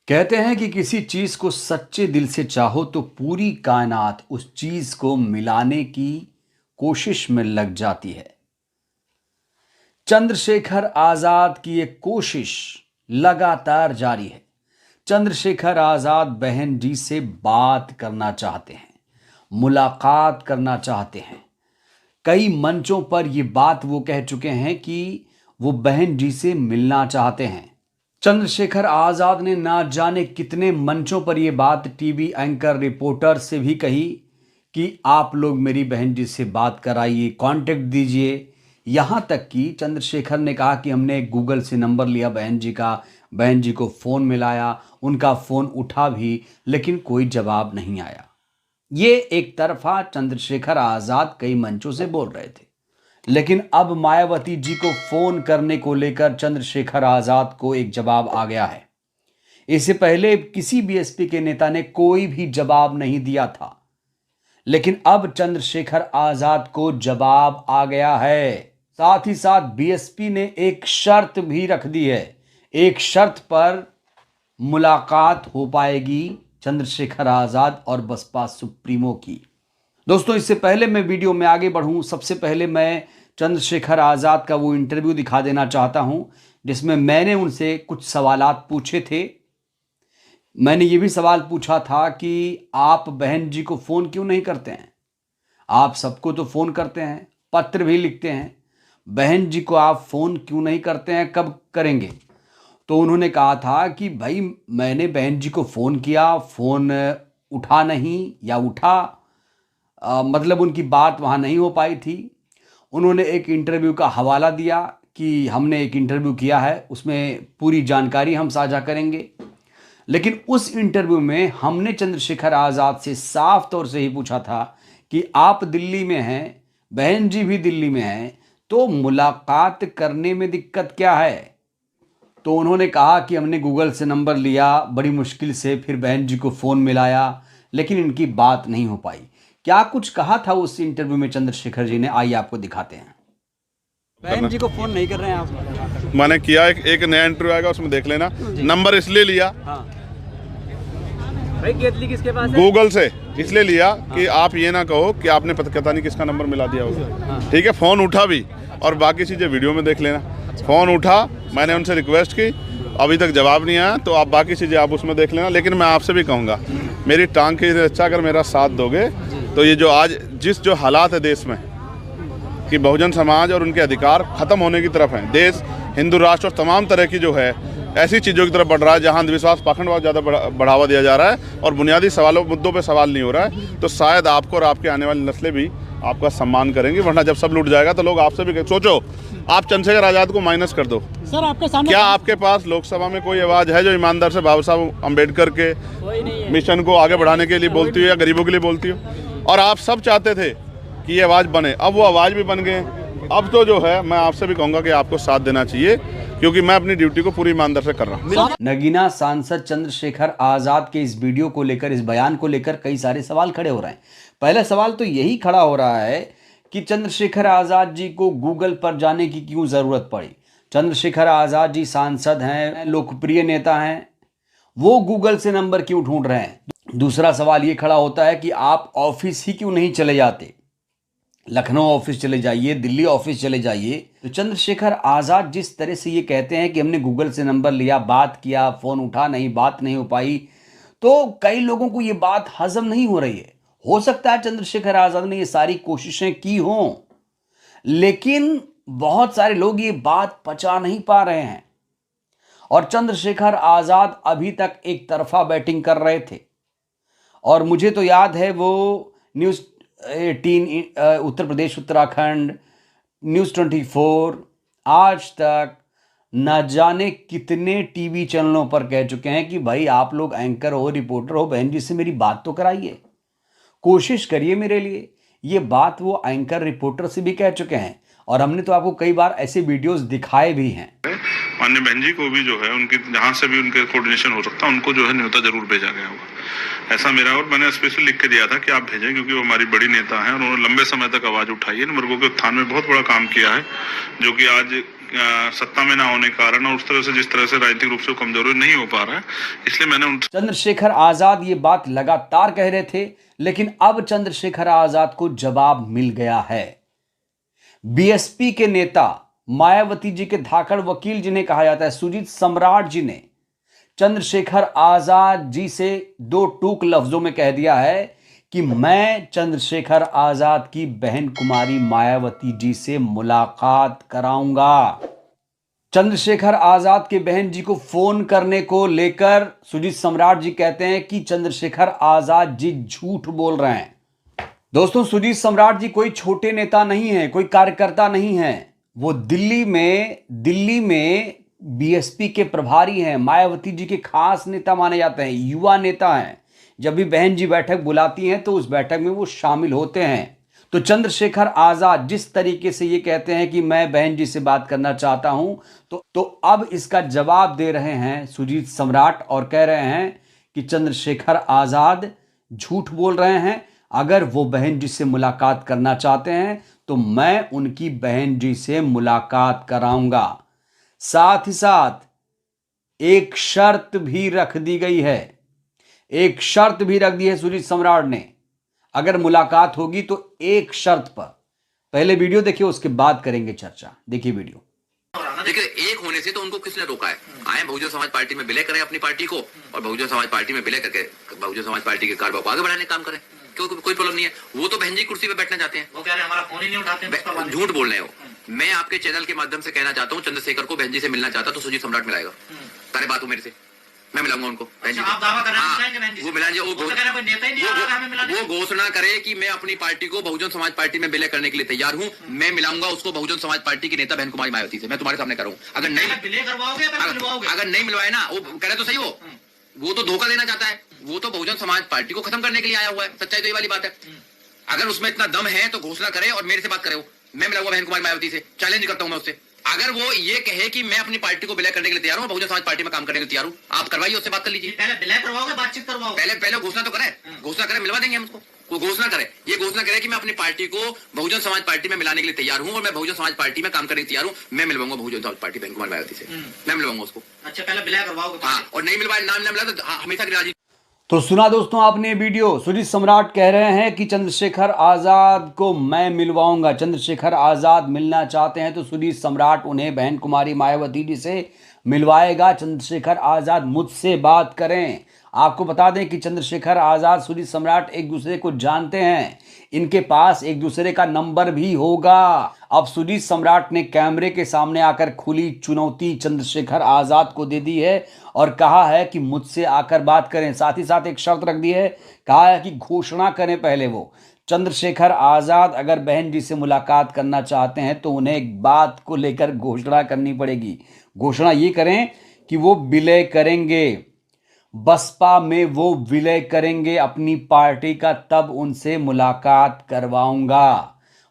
कहते हैं कि किसी चीज को सच्चे दिल से चाहो तो पूरी कायनात उस चीज को मिलाने की कोशिश में लग जाती है। चंद्रशेखर आजाद की ये कोशिश लगातार जारी है। चंद्रशेखर आजाद बहन जी से बात करना चाहते हैं, मुलाकात करना चाहते हैं। कई मंचों पर ये बात वो कह चुके हैं कि वो बहन जी से मिलना चाहते हैं। चंद्रशेखर आजाद ने ना जाने कितने मंचों पर यह बात टीवी एंकर रिपोर्टर से भी कही कि आप लोग मेरी बहन जी से बात कराइए, कांटेक्ट दीजिए। यहां तक कि चंद्रशेखर ने कहा कि हमने गूगल से नंबर लिया बहन जी का, बहन जी को फोन मिलाया, उनका फोन उठा भी, लेकिन कोई जवाब नहीं आया। ये एक तरफा चंद्रशेखर आजाद कई मंचों से बोल रहे थे, लेकिन अब मायावती जी को फोन करने को लेकर चंद्रशेखर आजाद को एक जवाब आ गया है। इससे पहले किसी बीएसपी के नेता ने कोई भी जवाब नहीं दिया था, लेकिन अब चंद्रशेखर आजाद को जवाब आ गया है। साथ ही साथ बीएसपी ने एक शर्त भी रख दी है। एक शर्त पर मुलाकात हो पाएगी चंद्रशेखर आजाद और बसपा सुप्रीमो की। दोस्तों, इससे पहले मैं वीडियो में आगे बढ़ूं, सबसे पहले मैं चंद्रशेखर आजाद का वो इंटरव्यू दिखा देना चाहता हूं जिसमें मैंने उनसे कुछ सवालात पूछे थे। मैंने ये भी सवाल पूछा था कि आप बहन जी को फोन क्यों नहीं करते हैं? आप सबको तो फोन करते हैं, पत्र भी लिखते हैं, बहन जी को आप फोन क्यों नहीं करते हैं, कब करेंगे? तो उन्होंने कहा था कि भाई मैंने बहन जी को फोन किया, फोन उठा नहीं, या उठा मतलब उनकी बात वहाँ नहीं हो पाई थी। उन्होंने एक इंटरव्यू का हवाला दिया कि हमने एक इंटरव्यू किया है, उसमें पूरी जानकारी हम साझा करेंगे। लेकिन उस इंटरव्यू में हमने चंद्रशेखर आजाद से साफ तौर से ही पूछा था कि आप दिल्ली में हैं, बहन जी भी दिल्ली में हैं, तो मुलाकात करने में दिक्कत क्या है? तो उन्होंने कहा कि हमने गूगल से नंबर लिया, बड़ी मुश्किल से फिर बहन जी को फ़ोन मिलाया, लेकिन इनकी बात नहीं हो पाई। क्या कुछ कहा था उस इंटरव्यू में चंद्रशेखर जी ने, आइए आपको दिखाते हैं। बहन जी को फ़ोन नहीं कर रहे हैं आप? मैंने किया, एक नया इंटरव्यू आएगा उसमें देख लेना। नंबर इसलिए लिया, हाँ भाई केतली किसके पास है? गूगल से इसलिए लिया कि आप ये ना कहो कि आपने पता नहीं किसका नंबर मिला दिया होगा। ठीक है, फ़ोन उठा भी, और बाकी चीज़ें वीडियो में देख लेना। फ़ोन उठा, मैंने उनसे रिक्वेस्ट की, अभी तक जवाब नहीं आया, तो आप बाकी चीज़ें आप उसमें देख लेना। लेकिन मैं आपसे भी कहूँगा, मेरी टांग के अच्छा अगर मेरा साथ दोगे तो ये जो आज जो हालात है देश में कि बहुजन समाज और उनके अधिकार खत्म होने की तरफ हैं, देश हिंदू राष्ट्र और तमाम तरह की जो है ऐसी चीज़ों की तरफ बढ़ रहा है जहां अंधविश्वास पाखंडवाद ज़्यादा बढ़ावा दिया जा रहा है और बुनियादी सवालों मुद्दों पे सवाल नहीं हो रहा है, तो शायद आपको और आपके आने वाली नस्लें भी आपका सम्मान करेंगी। वरना जब सब लूट जाएगा तो लोग आपसे भी सोचो, आप चंद्रशेखर आजाद को माइनस कर दो। सर आपके सामने क्या आपके पास लोकसभा में कोई आवाज़ है जो ईमानदार से बाबा साहब अम्बेडकर के मिशन को आगे बढ़ाने के लिए बोलती हो या गरीबों के लिए बोलती हो? और आप सब चाहते थे कि ये आवाज़ बने, अब वो आवाज़ भी बन गए। अब तो जो है मैं आपसे भी कहूँगा कि आपको साथ देना चाहिए, क्योंकि मैं अपनी ड्यूटी को पूरी ईमानदार से कर रहा हूँ। नगीना सांसद चंद्रशेखर आजाद के इस वीडियो को लेकर, इस बयान को लेकर कई सारे सवाल खड़े हो रहे हैं। पहला सवाल तो यही खड़ा हो रहा है कि चंद्रशेखर आजाद जी को गूगल पर जाने की क्यों जरूरत पड़ी? चंद्रशेखर आजाद जी सांसद हैं, लोकप्रिय नेता हैं, वो गूगल से नंबर क्यों ढूंढ रहे हैं? दूसरा सवाल ये खड़ा होता है कि आप ऑफिस ही क्यों नहीं चले जाते? लखनऊ ऑफिस चले जाइए, दिल्ली ऑफिस चले जाइए। तो चंद्रशेखर आजाद जिस तरह से ये कहते हैं कि हमने गूगल से नंबर लिया, बात किया, फोन उठा नहीं, बात नहीं हो पाई, तो कई लोगों को ये बात हजम नहीं हो रही है। हो सकता है चंद्रशेखर आजाद ने ये सारी कोशिशें की हों, लेकिन बहुत सारे लोग ये बात पचा नहीं पा रहे हैं। और चंद्रशेखर आजाद अभी तक एक तरफा बैटिंग कर रहे थे। और मुझे तो याद है वो न्यूज़ 18 उत्तर प्रदेश उत्तराखंड, न्यूज़ 24, आज तक न जाने कितने टीवी चैनलों पर कह चुके हैं कि भाई आप लोग एंकर हो, रिपोर्टर हो, बहन जी से मेरी बात तो कराइए, कोशिश करिए मेरे लिए। ये बात वो एंकर रिपोर्टर से भी कह चुके हैं और हमने तो आपको कई बार ऐसे वीडियोस दिखाए भी हैं। माननीय बहन जी को भी जो है उनकी जहाँ से भी उनके कोऑर्डिनेशन हो सकता है उनको जो है न्योता जरूर भेजा गया होगा, ऐसा मेरा। और मैंने स्पेशली लिख के दिया था कि आप भेजें, क्योंकि वो हमारी बड़ी नेता हैं और उन्होंने लंबे समय तक आवाज़ उठाई है, वर्गों के उत्थान में बहुत बड़ा काम किया है, जो कि आज सत्ता में ना होने के कारण और उस तरह से जिस तरह से राजनीतिक रूप से वो कमजोर नहीं हो पा रहा है, इसलिए मैंने उन चंद्रशेखर आजाद ये बात लगातार कह रहे थे, लेकिन अब चंद्रशेखर आजाद को जवाब मिल गया है। बीएसपी के नेता मायावती जी के धाकड़ वकील जिन्हें कहा जाता है सुजीत सम्राट जी ने चंद्रशेखर आजाद जी से दो टूक लफ्जों में कह दिया है कि मैं चंद्रशेखर आजाद की बहन कुमारी मायावती जी से मुलाकात कराऊंगा। चंद्रशेखर आजाद के बहन जी को फोन करने को लेकर सुजीत सम्राट जी कहते हैं कि चंद्रशेखर आजाद जी झूठ बोल रहे हैं। दोस्तों, सुजीत सम्राट जी कोई छोटे नेता नहीं है, कोई कार्यकर्ता नहीं है। वो दिल्ली में बीएसपी के प्रभारी हैं, मायावती जी के खास नेता माने जाते हैं, युवा नेता हैं। जब भी बहन जी बैठक बुलाती हैं तो उस बैठक में वो शामिल होते हैं। तो चंद्रशेखर आजाद जिस तरीके से ये कहते हैं कि मैं बहन जी से बात करना चाहता हूं, तो अब इसका जवाब दे रहे हैं सुजीत सम्राट और कह रहे हैं कि चंद्रशेखर आजाद झूठ बोल रहे हैं। अगर वो बहन जी से मुलाकात करना चाहते हैं तो मैं उनकी बहन जी से मुलाकात कराऊंगा। साथ ही साथ एक शर्त भी रख दी गई है, एक शर्त भी रख दी है सुजीत सम्राट ने। अगर मुलाकात होगी तो एक शर्त पर। पहले वीडियो देखिए, उसके बाद करेंगे चर्चा। देखिए वीडियो। देखिए, एक होने से तो उनको किसने रोका है? आए बहुजन समाज पार्टी में विलय करें अपनी पार्टी को और बहुजन समाज पार्टी में विलय करके बहुजन समाज पार्टी के कार्य को आगे बढ़ाने का काम करें। क्यों? कोई प्रॉब्लम नहीं है। वो तो बहन जी कुर्सी पे बैठना चाहते हैं। वो कह रहे हैं हमारा फोन ही नहीं उठाते, झूठ बोल रहे हो। मैं आपके चैनल के माध्यम से कहना चाहता हूँ, चंद्रशेखर को बहन जी से मिलना चाहता तो सुजीत सम्राट मिलाएगा। करे बात हो मेरे से, मैं मिलाऊंगा उनको। आप दावा कर रहे हैं वो मिलाएंगे। वो घोषणा करे कि मैं अपनी पार्टी को बहुजन समाज पार्टी में विलय करने के लिए तैयार हूँ। मैं मिलाऊंगा उसको बहुजन समाज पार्टी की नेता बहन कुमारी मायावती से। मैं तुम्हारे सामने करूँ। अगर नहीं मिलवाए ना, वो करे तो सही। वो तो धोखा देना चाहता है। वो तो बहुजन समाज पार्टी को खत्म करने के लिए आया हुआ है। सच्चाई तो ये वाली बात है। अगर उसमें इतना दम है तो घोषणा करे और मेरे से बात करे। मैं मिलाऊंगा बहन कुमारी मायावती से, चैलेंज करता हूं मैं उससे। अगर वो ये कहे कि मैं अपनी पार्टी को विलय करने के लिए तैयार हूं, बहुजन समाज पार्टी में काम करने के लिए तैयार हूं, आप करवाइए, उससे बात कर लीजिए। पहले विलय करवाओगे, बातचीत करवाओगे? पहले घोषणा तो करे। घोषणा करे, मिलवा देंगे हम उसको। वो घोषणा करे, ये घोषणा करे कि मैं अपनी पार्टी को बहुजन समाज पार्टी में मिलाने के लिए तैयार हूं और मैं बहुजन समाज पार्टी में काम करने के लिए तैयार हूं। मैं मिलवाऊंगा बहुजन समाज पार्टी बहन कुमारी मायावती से। मैं मिलवाऊंगा उसको। अच्छा, पहले विलय करवाओगे? हाँ, और नहीं मिलवाए, नाम मिला तो हमेशा की राजी। तो सुना दोस्तों आपने वीडियो। सुजीत सम्राट कह रहे हैं कि चंद्रशेखर आजाद को मैं मिलवाऊंगा। चंद्रशेखर आजाद मिलना चाहते हैं तो सुजीत सम्राट उन्हें बहन कुमारी मायावती जी से मिलवाएगा। चंद्रशेखर आजाद मुझसे बात करें। आपको बता दें कि चंद्रशेखर आजाद सुजीत सम्राट एक दूसरे को जानते हैं। इनके पास एक दूसरे का नंबर भी होगा। अब सुजीत सम्राट ने कैमरे के सामने आकर खुली चुनौती चंद्रशेखर आजाद को दे दी है और कहा है कि मुझसे आकर बात करें। साथ ही साथ एक शर्त रख दी है, कहा है कि घोषणा करें पहले वो। चंद्रशेखर आजाद अगर बहन जी से मुलाकात करना चाहते हैं तो उन्हें एक बात को लेकर घोषणा करनी पड़ेगी। घोषणा ये करें कि वो विलय करेंगे, बसपा में वो विलय करेंगे अपनी पार्टी का, तब उनसे मुलाकात करवाऊंगा।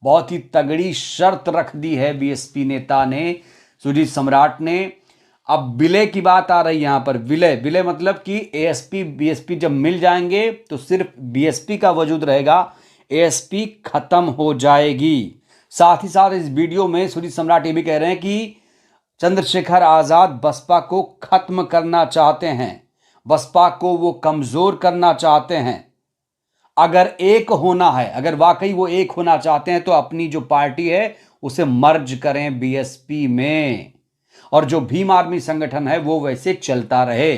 बहुत ही तगड़ी शर्त रख दी है बीएसपी नेता ने, सुजीत सम्राट ने। अब विलय की बात आ रही है यहां पर। विलय मतलब कि एएसपी बीएसपी जब मिल जाएंगे तो सिर्फ बीएसपी का वजूद रहेगा, एएसपी खत्म हो जाएगी। साथ ही साथ इस वीडियो में सुजीत सम्राट ये भी कह रहे हैं कि चंद्रशेखर आजाद बसपा को खत्म करना चाहते हैं, बसपा को वो कमजोर करना चाहते हैं। अगर एक होना है, अगर वाकई वो एक होना चाहते हैं तो अपनी जो पार्टी है उसे मर्ज करें बीएसपी में, और जो भीम आर्मी संगठन है वो वैसे चलता रहे।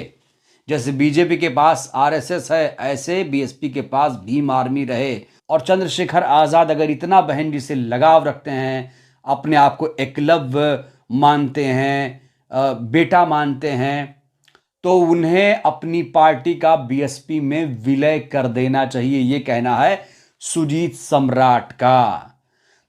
जैसे बीजेपी के पास आरएसएस है, ऐसे बीएसपी के पास भीम आर्मी रहे। और चंद्रशेखर आजाद अगर इतना बहन जी से लगाव रखते हैं, अपने आप को एकलव्य मानते हैं, बेटा मानते हैं, तो उन्हें अपनी पार्टी का बीएसपी में विलय कर देना चाहिए। ये कहना है सुजीत सम्राट का।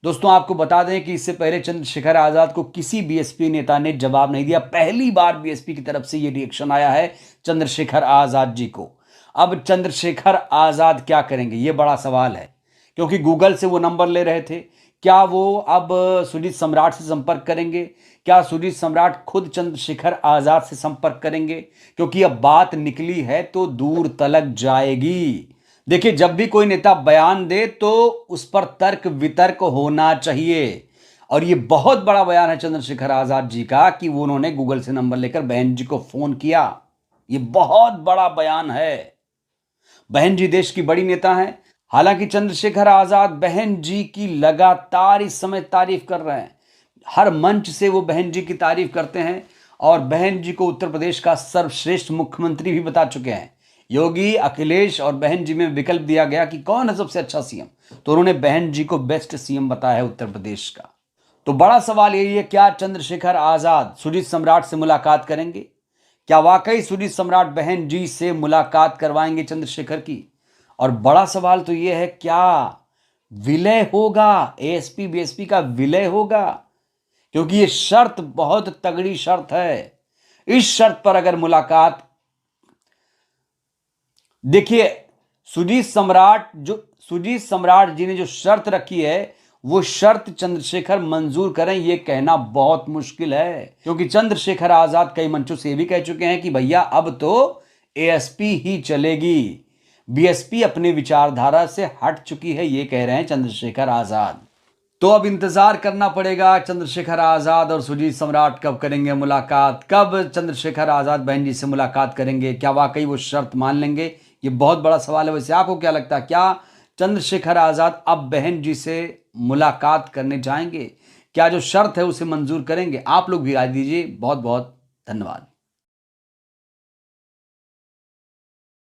दोस्तों आपको बता दें कि इससे पहले चंद्रशेखर आजाद को किसी बीएसपी नेता ने जवाब नहीं दिया। पहली बार बीएसपी की तरफ से ये रिएक्शन आया है चंद्रशेखर आजाद जी को। अब चंद्रशेखर आजाद क्या करेंगे, ये बड़ा सवाल है, क्योंकि गूगल से वो नंबर ले रहे थे। क्या वो अब सुजीत सम्राट से संपर्क करेंगे? क्या सुजीत सम्राट खुद चंद्रशेखर आजाद से संपर्क करेंगे? क्योंकि अब बात निकली है तो दूर तलक जाएगी। देखिए, जब भी कोई नेता बयान दे तो उस पर तर्क वितर्क होना चाहिए। और ये बहुत बड़ा बयान है चंद्रशेखर आजाद जी का कि वो उन्होंने गूगल से नंबर लेकर बहन जी को फोन किया। ये बहुत बड़ा बयान है। बहन जी देश की बड़ी नेता हैं। हालांकि चंद्रशेखर आजाद बहन जी की लगातार इस समय तारीफ कर रहे हैं। हर मंच से वो बहन जी की तारीफ करते हैं और बहन जी को उत्तर प्रदेश का सर्वश्रेष्ठ मुख्यमंत्री भी बता चुके हैं। योगी, अखिलेश और बहन जी में विकल्प दिया गया कि कौन है सबसे अच्छा सीएम, तो उन्होंने बहन जी को बेस्ट सीएम बताया है उत्तर प्रदेश का। तो बड़ा सवाल यही है, क्या चंद्रशेखर आजाद सुजीत सम्राट से मुलाकात करेंगे? क्या वाकई सुजीत सम्राट बहन जी से मुलाकात करवाएंगे चंद्रशेखर की? और बड़ा सवाल तो यह है, क्या विलय होगा? एएसपी बीएसपी का विलय होगा? क्योंकि ये शर्त बहुत तगड़ी शर्त है। इस शर्त पर अगर मुलाकात, देखिए सुजीत सम्राट जी ने जो शर्त रखी है, वो शर्त चंद्रशेखर मंजूर करें, ये कहना बहुत मुश्किल है। क्योंकि चंद्रशेखर आजाद कई मंचों से भी कह चुके हैं कि भैया अब तो एएसपी ही चलेगी, बीएसपी अपने विचारधारा से हट चुकी है, ये कह रहे हैं चंद्रशेखर आजाद। तो अब इंतजार करना पड़ेगा, चंद्रशेखर आजाद और सुजीत सम्राट कब करेंगे मुलाकात, कब चंद्रशेखर आजाद बहन जी से मुलाकात करेंगे, क्या वाकई वो शर्त मान लेंगे? ये बहुत बड़ा सवाल है। वैसे आपको क्या लगता है, क्या चंद्रशेखर आजाद अब बहन जी से मुलाकात करने जाएंगे? क्या जो शर्त है उसे मंजूर करेंगे? आप लोग भी राय दीजिए। बहुत बहुत धन्यवाद।